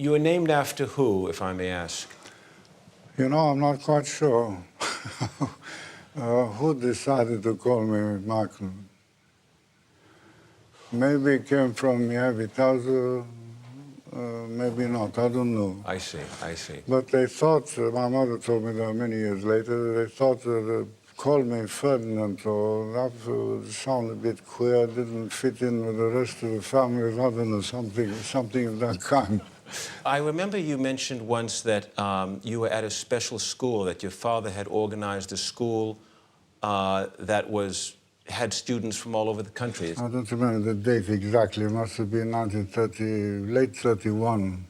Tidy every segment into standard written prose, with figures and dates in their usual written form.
You were named after who, if I may ask? You know, I'm not quite sure who decided to call me Michael. Maybe it came from Mihai, maybe not, I don't know. I see, I see. But they thought, my mother told me that many years later, they thought that call me Ferdinand, or that would sound a bit queer, didn't fit in with the rest of the family, I don't know, something of that kind. I remember you mentioned once that you were at a special school, that your father had organized a school that had students from all over the country. I don't remember the date exactly, it must have been 1930, late 31,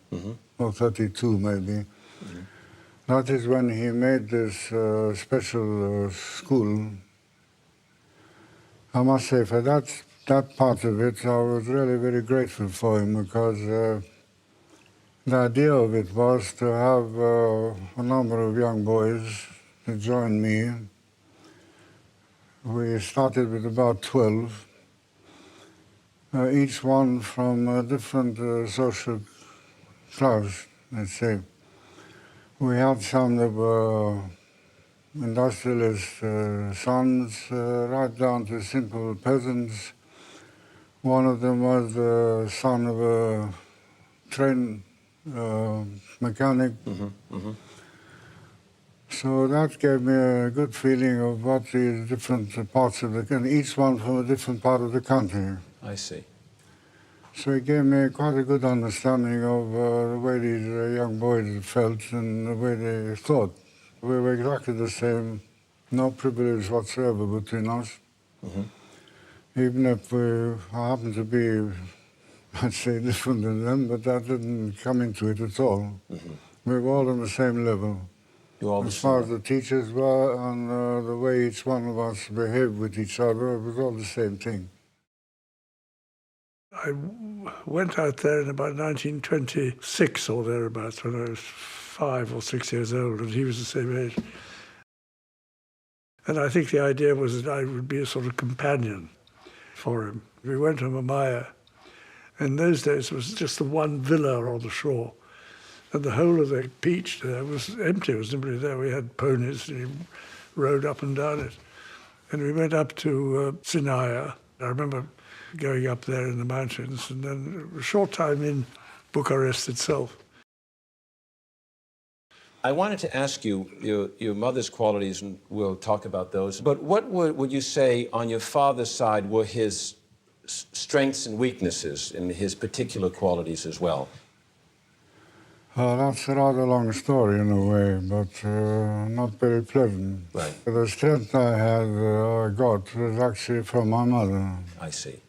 or 32 maybe. That is when he made this special school. I must say, for that part of it, I was really very grateful for him, because the idea of it was to have a number of young boys to join me. We started with about 12, each one from a different social class, let's say. We had some that were industrialist sons, right down to simple peasants. One of them was the son of a train mechanic. So that gave me a good feeling of what these different parts of the country, each one from a different part of the country. I see. So it gave me quite a good understanding of the way these young boys felt and the way they thought. We were exactly the same, no privilege whatsoever between us. Even if I happened to be, I'd say, different than them, but that didn't come into it at all. We were all on the same level. As far as the teachers were and the way each one of us behaved with each other, it was all the same thing. I went out there in about 1926 or thereabouts, when I was 5 or 6 years old, and he was the same age. And I think the idea was that I would be a sort of companion for him. We went to Mihai. In those days, it was just the one villa on the shore. And the whole of the beach there was empty. There was nobody there. We had ponies, and he rode up and down it. And we went up to Sinaia. I remember going up there in the mountains, and then a short time in Bucharest itself. I wanted to ask you your mother's qualities, and we'll talk about those. But what would you say on your father's side were his strengths and weaknesses and his particular qualities as well? That's a rather long story in a way, but not very pleasant. Right. The strength I had got was actually from my mother. I see.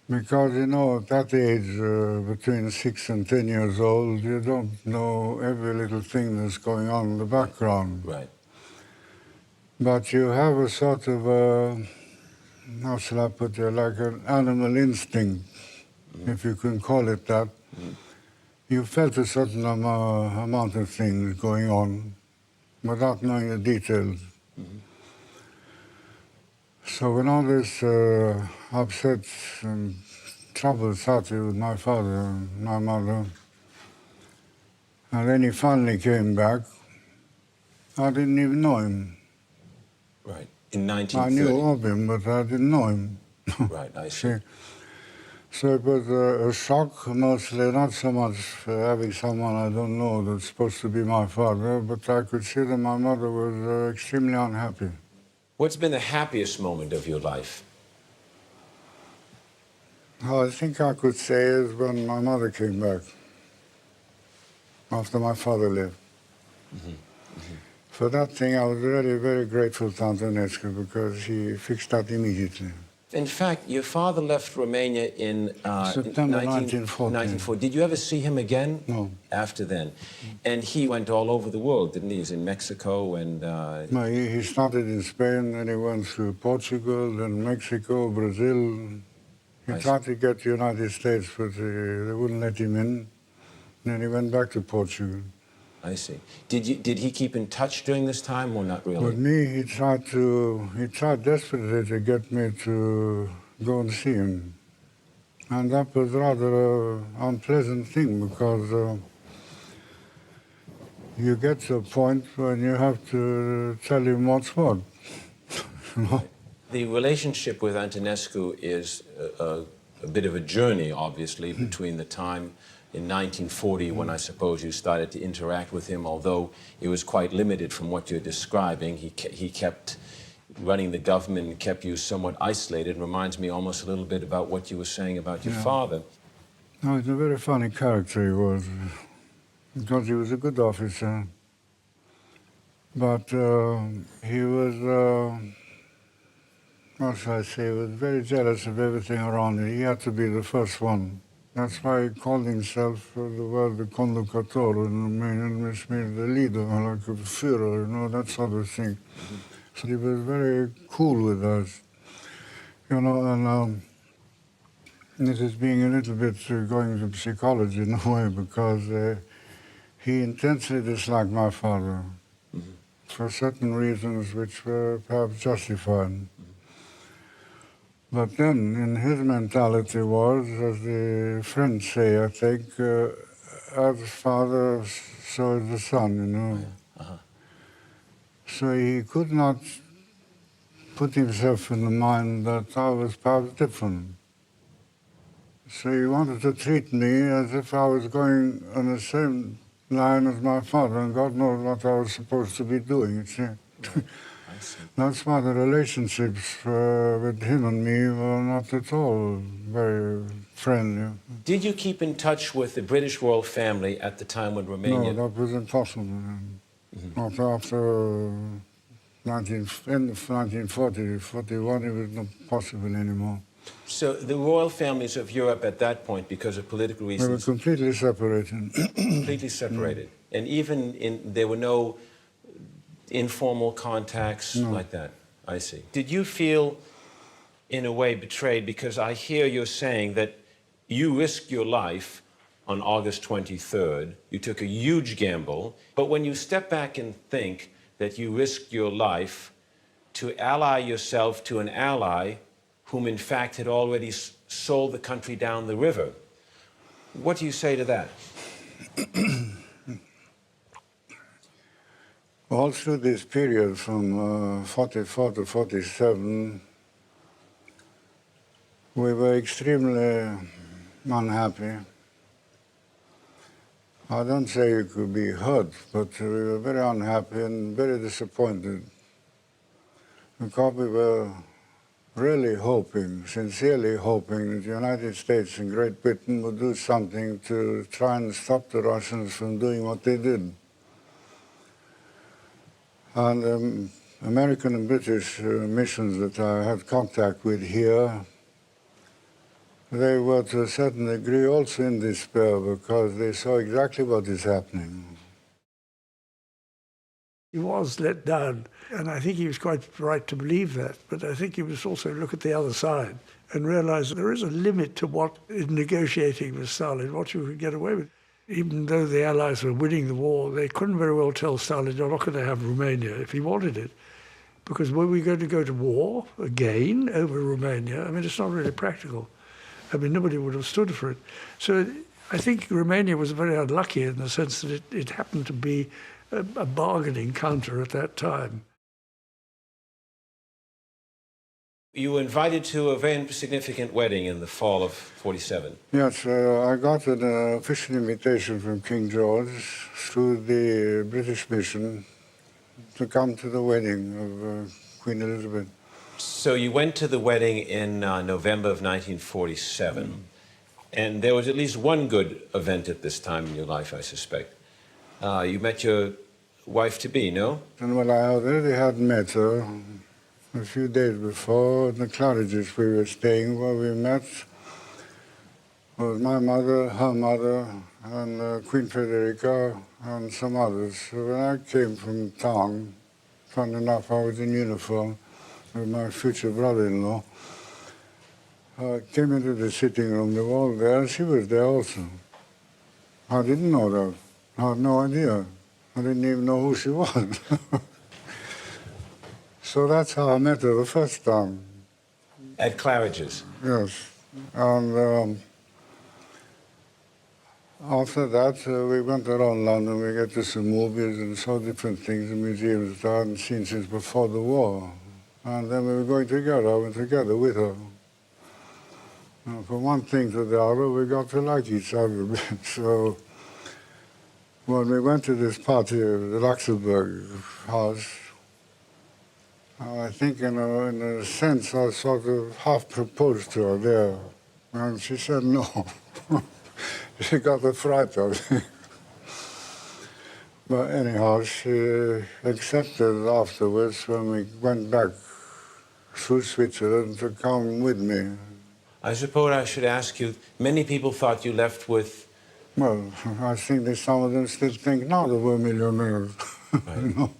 Because, you know, at that age, between 6 and 10 years old, you don't know every little thing that's going on in the background. Right. But you have a sort of, how shall I put it, like an animal instinct, if you can call it that. You felt a certain amount of things going on without knowing the details. So when all this upset and trouble started with my father and my mother, and then he finally came back, I didn't even know him. Right. In 1930. I knew of him, but I didn't know him. Right, I see. So it was a shock, mostly, not so much for having someone I don't know that's supposed to be my father, but I could see that my mother was extremely unhappy. What's been the happiest moment of your life? Well, I think I could say is when my mother came back, after my father left. For that thing, I was really very grateful to Antonescu, because he fixed that immediately. In fact, your father left Romania in September 1940. Did you ever see him again? No. After then? And he went all over the world, didn't he? He was in Mexico and... No, he started in Spain, then he went through Portugal, then Mexico, Brazil. He tried to get to the United States, but they wouldn't let him in. Then he went back to Portugal. I see. Did he keep in touch during this time, or not really? With me, he tried desperately to get me to go and see him. And that was rather an unpleasant thing because you get to a point when you have to tell him what's what. You know? The relationship with Antonescu is a bit of a journey, obviously, between the time in 1940 when I suppose you started to interact with him, although it was quite limited from what you're describing. He kept running the government and kept you somewhat isolated. It reminds me almost a little bit about what you were saying about your father. No, he's a very funny character he was, because he was a good officer. But he was, how shall I say, he was very jealous of everything around him. He had to be the first one. That's why he called himself the word the conductor in Romanian, which means the leader, like a Führer, you know, that sort of thing. So he was very cool with us, you know, and this is being a little bit going to psychology in a way, because he intensely disliked my father for certain reasons which were perhaps justified. But then, in his mentality was, as the French say, I think, as father, so is the son, you know. So he could not put himself in the mind that I was perhaps different. So he wanted to treat me as if I was going on the same line as my father, and God knows what I was supposed to be doing, you see. That's why the relationships with him and me were not at all very friendly. Did you keep in touch with the British royal family at the time when Romania... No, that was impossible. Not after end of 1940, 41, it was not possible anymore. So the royal families of Europe at that point, because of political They were reasons... completely separated. completely separated. And even there were no informal contacts like that. I see. Did you feel, in a way, betrayed? Because I hear you're saying that you risked your life on August 23rd. You took a huge gamble. But when you step back and think that you risked your life to ally yourself to an ally whom, in fact, had already sold the country down the river, what do you say to that? All through this period from 44 to 47, we were extremely unhappy. I don't say you could be hurt, but we were very unhappy and very disappointed, because we were really hoping, sincerely hoping, that the United States and Great Britain would do something to try and stop the Russians from doing what they did. And American and British missions that I had contact with here, they were to a certain degree also in despair, because they saw exactly what is happening. He was let down, and I think he was quite right to believe that, but I think he was also look at the other side and realize there is a limit to what, in negotiating with Stalin, what you could get away with. Even though the Allies were winning the war, they couldn't very well tell Stalin, you're not going to have Romania if he wanted it. Because were we going to go to war again over Romania? I mean, it's not really practical. I mean, nobody would have stood for it. So I think Romania was very unlucky in the sense that it happened to be a bargaining counter at that time. You were invited to a very significant wedding in the fall of 47. Yes, I got an official invitation from King George through the British mission to come to the wedding of Queen Elizabeth. So you went to the wedding in November of 1947, and there was at least one good event at this time in your life, I suspect. You met your wife-to-be, no? And well, I already had met her a few days before in the Claridges we were staying, where we met was my mother, her mother, and Queen Frederica, and some others. So when I came from town, fun enough, I was in uniform with my future brother-in-law. I came into the sitting room, they were all there, she was there also. I didn't know that. I had no idea. I didn't even know who she was. So that's how I met her the first time. At Claridge's? Yes. And after that, we went around London. We get to see movies and saw different things in museums that I hadn't seen since before the war. And then we were going together. I went together with her. And from one thing to the other, we got to like each other a bit. So when we went to this party at the Luxembourg house, I think in a sense I sort of half proposed to her there. And she said no. She got a fright of me. But anyhow, she accepted afterwards when we went back through Switzerland to come with me. I suppose I should ask you, many people thought you left with... Well, I think that some of them still think now that we're millionaires. Right. You know?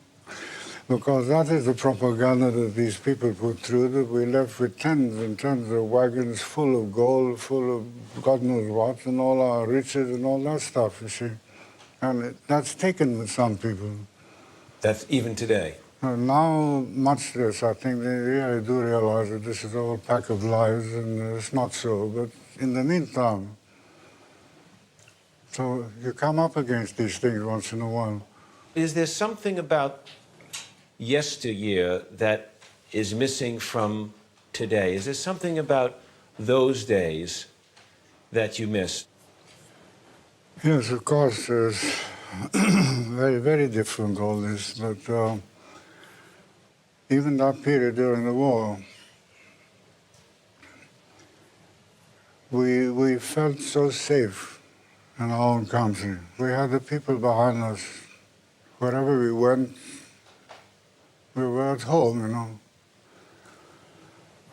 Because that is the propaganda that these people put through, that we left with tons and tons of wagons full of gold, full of God knows what, and all our riches and all that stuff, you see. And that's taken with some people. That's even today. And now, much less, I think they really do realize that this is all a pack of lies, and it's not so. But in the meantime, so you come up against these things once in a while. Is there something about yesteryear that is missing from today? Is there something about those days that you missed? Yes, of course, it's very, very different, all this. But even that period during the war, we felt so safe in our own country. We had the people behind us. Wherever we went, we were at home, you know.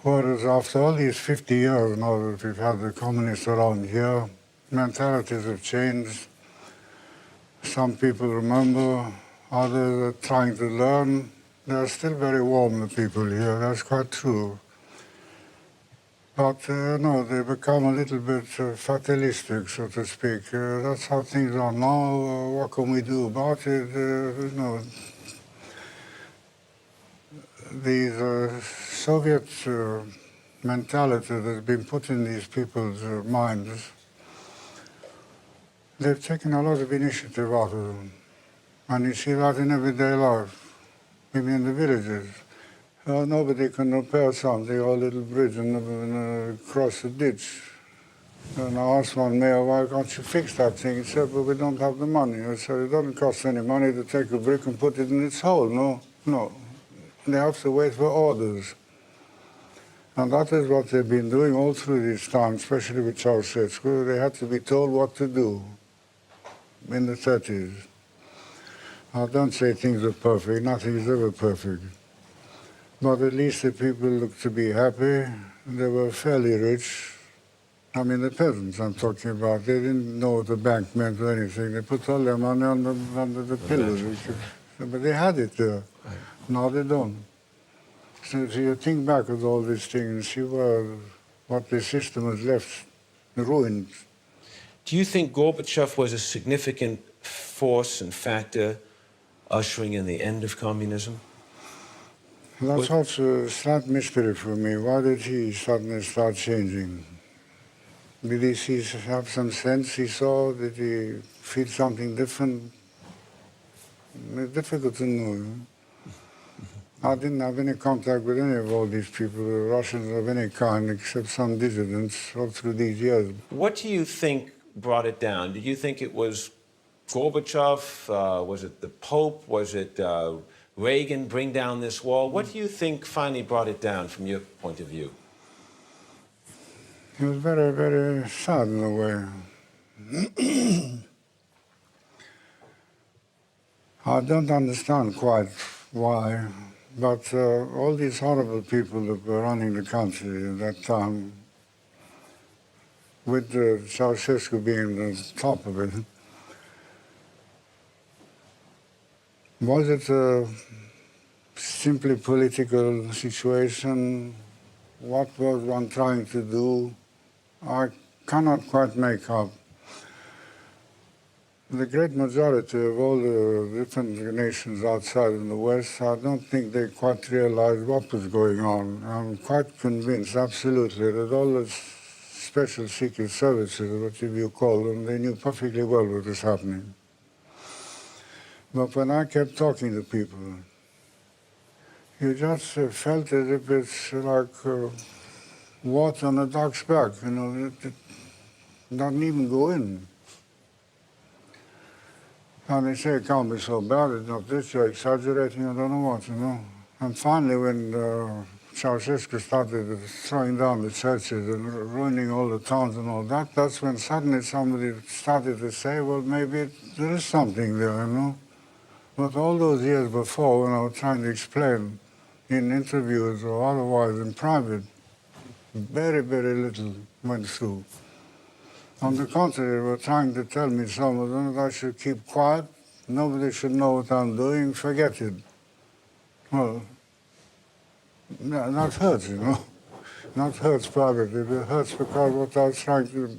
Whereas after all these 50 years now that we've had the communists around here, mentalities have changed. Some people remember, others are trying to learn. They're still very warm, the people here, that's quite true. But no, they become a little bit fatalistic, so to speak. That's how things are now. What can we do about it? You know, these Soviet mentality that's been put in these people's minds, they've taken a lot of initiative out of them. And you see that in everyday life, even in the villages. Nobody can repair something, or a little bridge and cross a ditch. And I asked one mayor, why can't you fix that thing? He said, but we don't have the money. I said, it doesn't cost any money to take a brick and put it in its hole. No. They have to wait for orders. And that is what they've been doing all through this time, especially with Ceausescu. They had to be told what to do in the 30s. I don't say things are perfect. Nothing is ever perfect. But at least the people looked to be happy. They were fairly rich. I mean, the peasants I'm talking about, they didn't know what the bank meant or anything. They put all their money under the pillows. But they had it there. Right. Now they don't. So you think back at all these things and see what the system has left ruined. Do you think Gorbachev was a significant force and factor ushering in the end of communism? That's also a slight mystery for me. Why did he suddenly start changing? Did he have some sense he saw? Did he feel something different? It's difficult to know. I didn't have any contact with any of all these people, Russians of any kind, except some dissidents all through these years. What do you think brought it down? Did you think it was Gorbachev? Was it the Pope? Was it Reagan bring down this wall? What do you think finally brought it down from your point of view? It was very, very sad in a way. I don't understand quite why, but all these horrible people that were running the country at that time, with Ceausescu being the top of it, was it a simply political situation? What was one trying to do? I cannot quite make up. The great majority of all the different nations outside in the West, I don't think they quite realized what was going on. I'm quite convinced, absolutely, that all the special secret services, whatever you call them, they knew perfectly well what was happening. But when I kept talking to people, you just felt as if it's like water on a duck's back, you know, it doesn't even go in. And they say it can't be so bad, it's not this, you're exaggerating, I don't know what, you know. And finally, when Ceausescu started throwing down the churches and ruining all the towns and all that, that's when suddenly somebody started to say, well, maybe there is something there, you know. But all those years before, when I was trying to explain in interviews or otherwise in private, very, very little went through. On the contrary, they were trying to tell me, some of them, that I should keep quiet, nobody should know what I'm doing, forget it. Well, that hurts, you know. Not hurts privately, but it hurts because what I was trying to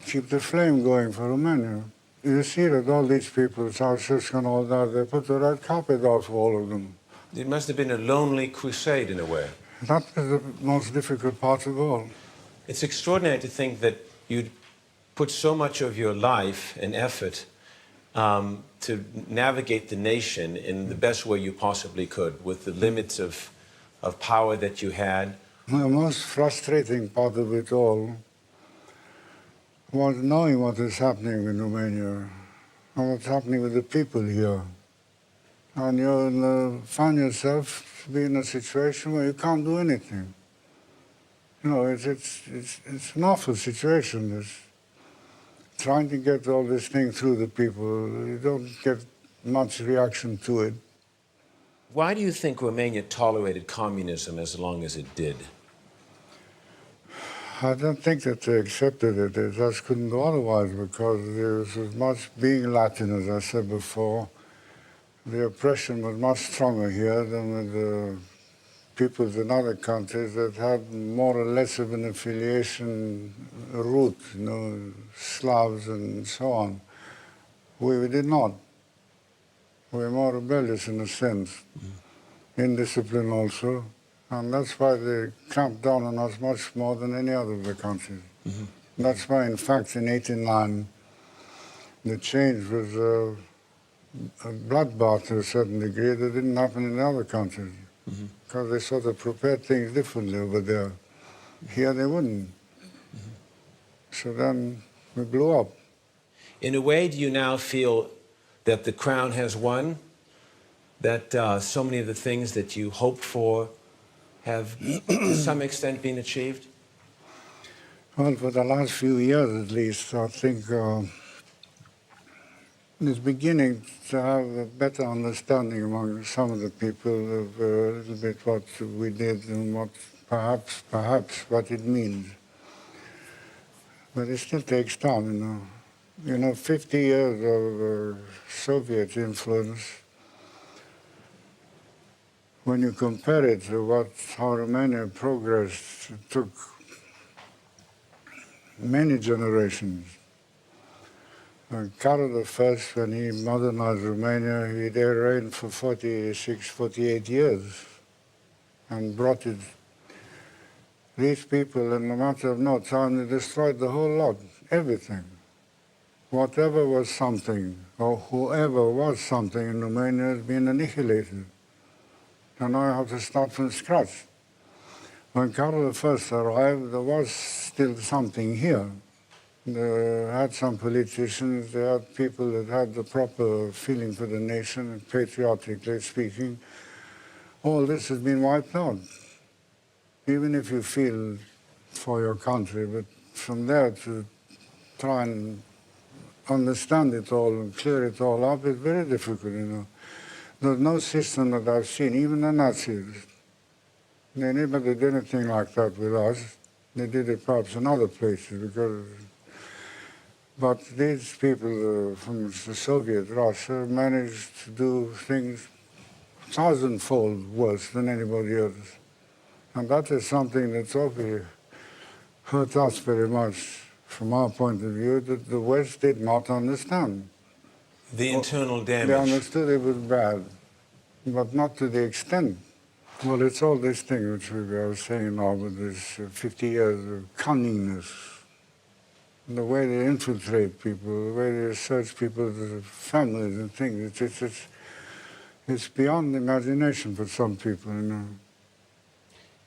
keep the flame going for Romania. You see that all these people, Ceausescu and all that, they put the red carpet out for all of them. It must have been a lonely crusade in a way. That is the most difficult part of all. It's extraordinary to think that you'd put so much of your life and effort to navigate the nation in the best way you possibly could, with the limits of power that you had. The most frustrating part of it all was knowing what is happening in Romania and what's happening with the people here. And you find yourself to be in a situation where you can't do anything. You know, it's an awful situation. It's trying to get all this thing through the people. You don't get much reaction to it. Why do you think Romania tolerated communism as long as it did? I don't think that they accepted it. They just couldn't do otherwise because there was as much, being Latin, as I said before, the oppression was much stronger here than with the peoples in other countries that had more or less of an affiliation root, you know, Slavs and so on. We did not. We were more rebellious in a sense, indisciplined also, and that's why they clamped down on us much more than any other of the countries. That's why, in fact, in '89, the change was a bloodbath to a certain degree that didn't happen in the other countries, because they sort of prepared things differently over there. Here they wouldn't. So then we blew up. In a way, do you now feel that the crown has won? That so many of the things that you hoped for have, to some extent, been achieved? Well, for the last few years at least, I think it's beginning to have a better understanding among some of the people of a little bit what we did and what perhaps what it means. But it still takes time, you know. You know, 50 years of Soviet influence, when you compare it to how Romania progressed, it took many generations. Carol I, when he modernized Romania, he there reigned for 46, 48 years and brought it. These people, in a matter of no time, they destroyed the whole lot, everything. Whatever was something, or whoever was something in Romania has been annihilated. And now you have to start from scratch. When Carol I arrived, there was still something here. They had some politicians, they had people that had the proper feeling for the nation, patriotically speaking. All this has been wiped out. Even if you feel for your country, but from there to try and understand it all and clear it all up is very difficult, you know. There's no system that I've seen, even the Nazis. They never did anything like that with us. They did it perhaps in other places, but these people from the Soviet Russia managed to do things thousandfold worse than anybody else. And that is something that's obviously hurt us very much from our point of view, that the West did not understand. The internal damage. They understood it was bad, but not to the extent Well, it's all this thing which we were saying now with this 50 years of cunningness, the way they infiltrate people, the way they search people's families and things. It's beyond imagination for some people, you know.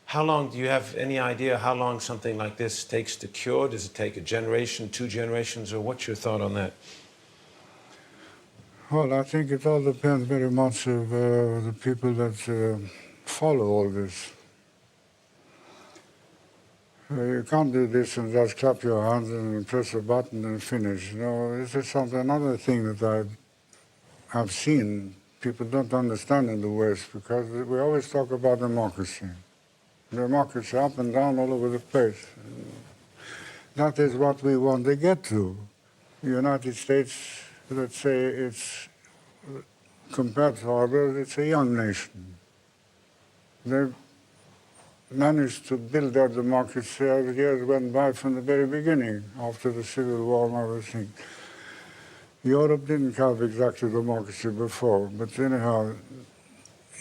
How long, do you have any idea how long something like this takes to cure? Does it take a generation, 2 generations, or what's your thought on that? Well, I think it all depends very much of the people that follow all this. You can't do this and just clap your hands and press a button and finish. You know, this is something, another thing that I've seen people don't understand in the West, because we always talk about democracy. Democracy up and down all over the place. That is what we want to get to. The United States, let's say, it's, compared to others, it's a young nation. They've managed to build their democracy as years went by from the very beginning, after the Civil War and everything. Europe didn't have exactly democracy before, but anyhow,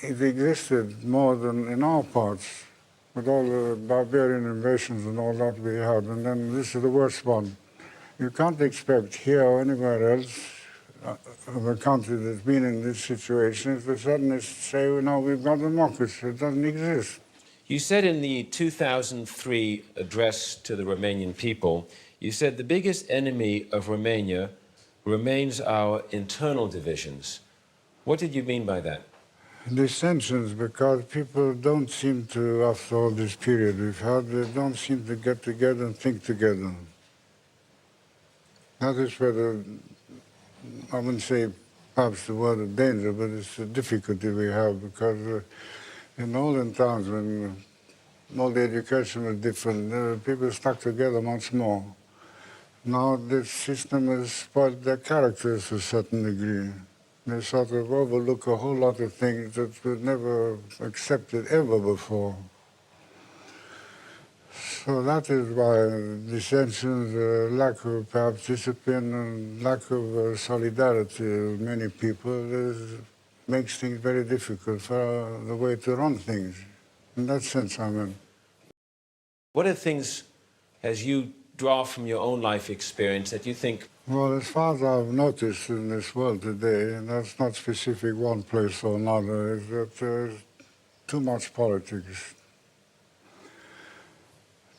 it existed more than in our parts, with all the barbarian invasions and all that we had. And then this is the worst one. You can't expect here or anywhere else of a country that's been in this situation to suddenly say, well, no, we've got democracy. It doesn't exist. You said in the 2003 address to the Romanian people, you said the biggest enemy of Romania remains our internal divisions. What did you mean by that? Dissensions, because people don't seem to, after all this period we've had, they don't seem to get together and think together. That is where I wouldn't say perhaps the word of danger, but it's a difficulty we have, because in olden times when all the education was different, people stuck together much more. Now this system has spoiled their characters to a certain degree. They sort of overlook a whole lot of things that were never accepted ever before. So that is why dissensions, lack of perhaps discipline, and lack of solidarity of many people makes things very difficult for the way to run things. In that sense, I mean. What are things, as you draw from your own life experience, that you think? Well, as far as I've noticed in this world today, and that's not specific one place or another, is that there's too much politics.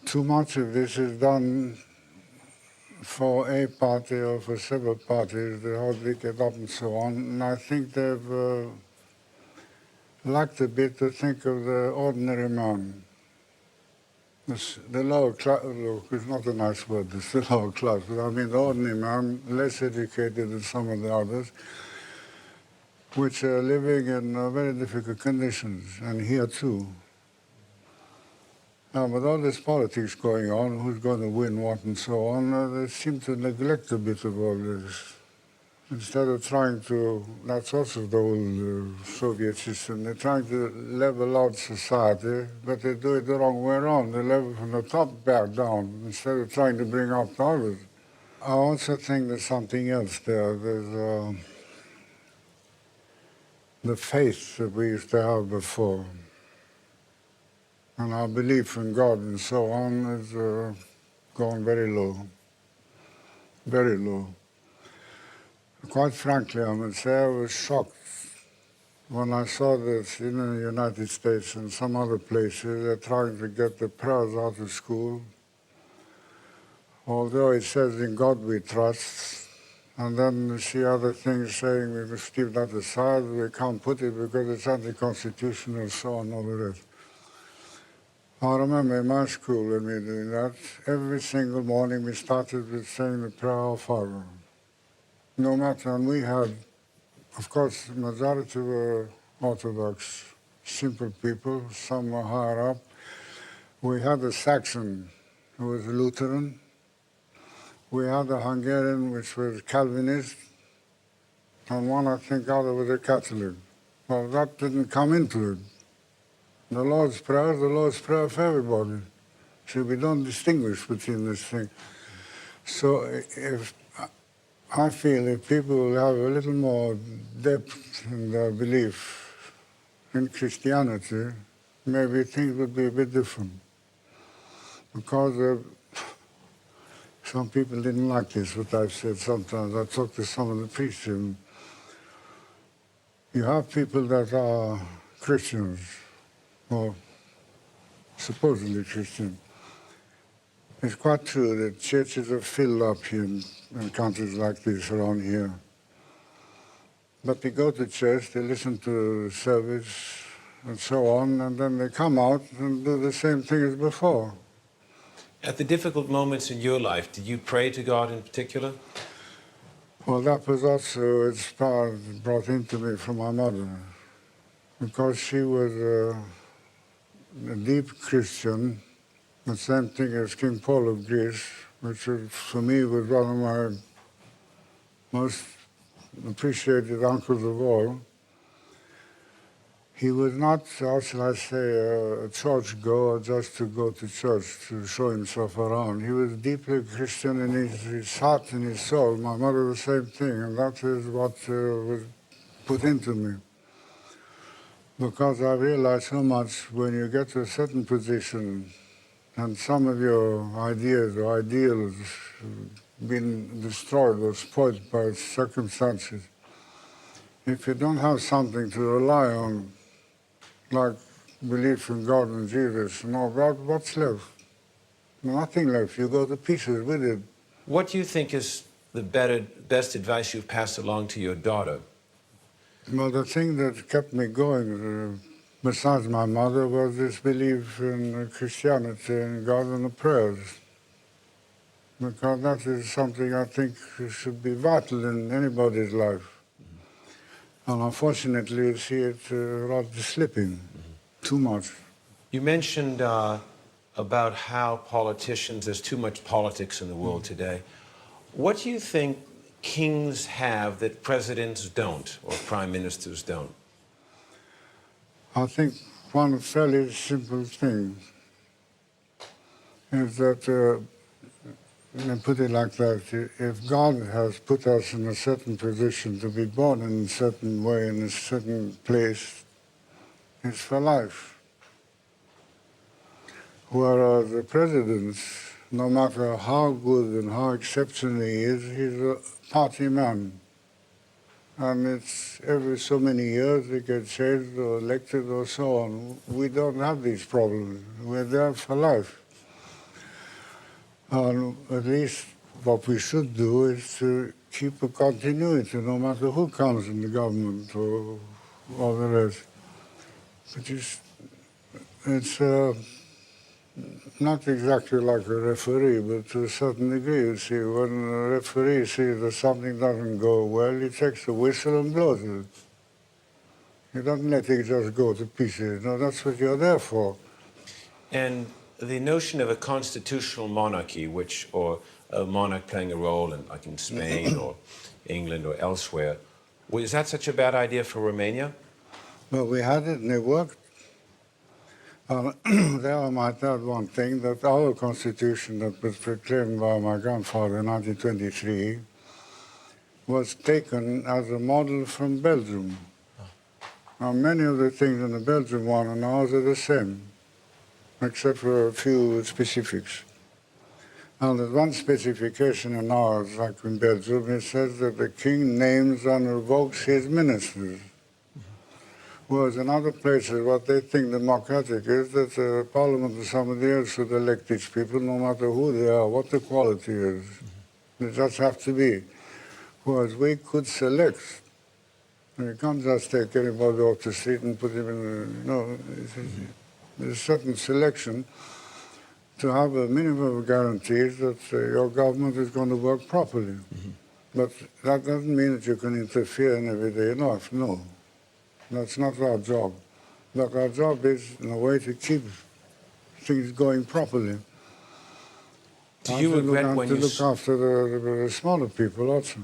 Too much of this is done for a party or for several parties, the whole it up and so on. And I think they've lacked a bit to think of the ordinary man. The lower class, look, it's not a nice word, it's the lower class, but I mean the ordinary man, less educated than some of the others, which are living in very difficult conditions, and here too. Now, with all this politics going on, who's going to win what and so on, they seem to neglect a bit of all this. Instead of trying to, that's also the old Soviet system, they're trying to level out society, but they do it the wrong way around. They level from the top back down, instead of trying to bring up the others. I also think there's something else there. There's the faith that we used to have before. And our belief in God and so on is gone very low, very low. Quite frankly, I must say I was shocked when I saw that in the United States and some other places they're trying to get the prayers out of school. Although it says in God we trust, and then you see other things saying we must keep that aside, we can't put it because it's anti-constitutional and so on, all the rest. I remember in my school when we were doing that, every single morning we started with saying the prayer Our Father. No matter, and we had, of course, the majority were Orthodox, simple people, some were higher up. We had a Saxon who was Lutheran. We had a Hungarian which was Calvinist, and one, I think, other was a Catholic. Well, that didn't come into it. The Lord's Prayer is the Lord's Prayer for everybody. So we don't distinguish between this thing. So if I feel if people will have a little more depth in their belief in Christianity, maybe things would be a bit different. Because some people didn't like this, what I've said sometimes. I talked to some of the priests, and you have people that are Christians, or supposedly Christian. It's quite true that churches are filled up here in countries like this around here. But they go to church, they listen to the service and so on, and then they come out and do the same thing as before. At the difficult moments in your life, did you pray to God in particular? Well, that was also inspired, brought into me from my mother, because she was a deep Christian, the same thing as King Paul of Greece, which was, for me was one of my most appreciated uncles of all. He was not, how shall I say, a church goer just to go to church, to show himself around. He was deeply Christian in his heart and his soul. My mother, the same thing, and that is what was put into me. Because I realized how much when you get to a certain position and some of your ideas or ideals been destroyed or spoiled by circumstances, if you don't have something to rely on, like belief in God and Jesus, no, what's left? Nothing left. You go to pieces with it. What do you think is the best advice you've passed along to your daughter? Well, the thing that kept me going, besides my mother, was this belief in Christianity and God and the prayers. Because that is something I think should be vital in anybody's life. And unfortunately, you see it rather slipping too much. You mentioned about how politicians, there's too much politics in the world today. What do you think kings have that presidents don't, or prime ministers don't? I think one fairly simple thing is that, let me put it like that, if God has put us in a certain position to be born in a certain way, in a certain place, it's for life. Whereas the president, no matter how good and how exceptional he is, he's a party man. And it's every so many years he gets changed or elected or so on. We don't have these problems. We're there for life. And at least what we should do is to keep a continuity, no matter who comes in the government or the rest. But it's not exactly like a referee, but to a certain degree, you see. When a referee sees that something doesn't go well, he takes a whistle and blows it. He doesn't let it just go to pieces. No, that's what you're there for. And the notion of a constitutional monarchy, or a monarch playing a role like in Spain or England or elsewhere, is that such a bad idea for Romania? Well, we had it and it worked. There I might add one thing, that our constitution that was proclaimed by my grandfather in 1923 was taken as a model from Belgium. Now, many of the things in the Belgium one and ours are the same, except for a few specifics. And there's one specification in ours, like in Belgium, it says that the king names and revokes his ministers. Whereas in other places, what they think democratic is that the parliament or somebody else should elect these people, no matter who they are, what the quality is. They just have to be. Whereas we could select. You can't just take anybody off the street and put him in no, there's a certain selection to have a minimum of guarantees that your government is going to work properly. But that doesn't mean that you can interfere in everyday life, no. That's not our job. But our job is, in a way, to keep things going properly. Do you regret when you... to look after the smaller people also.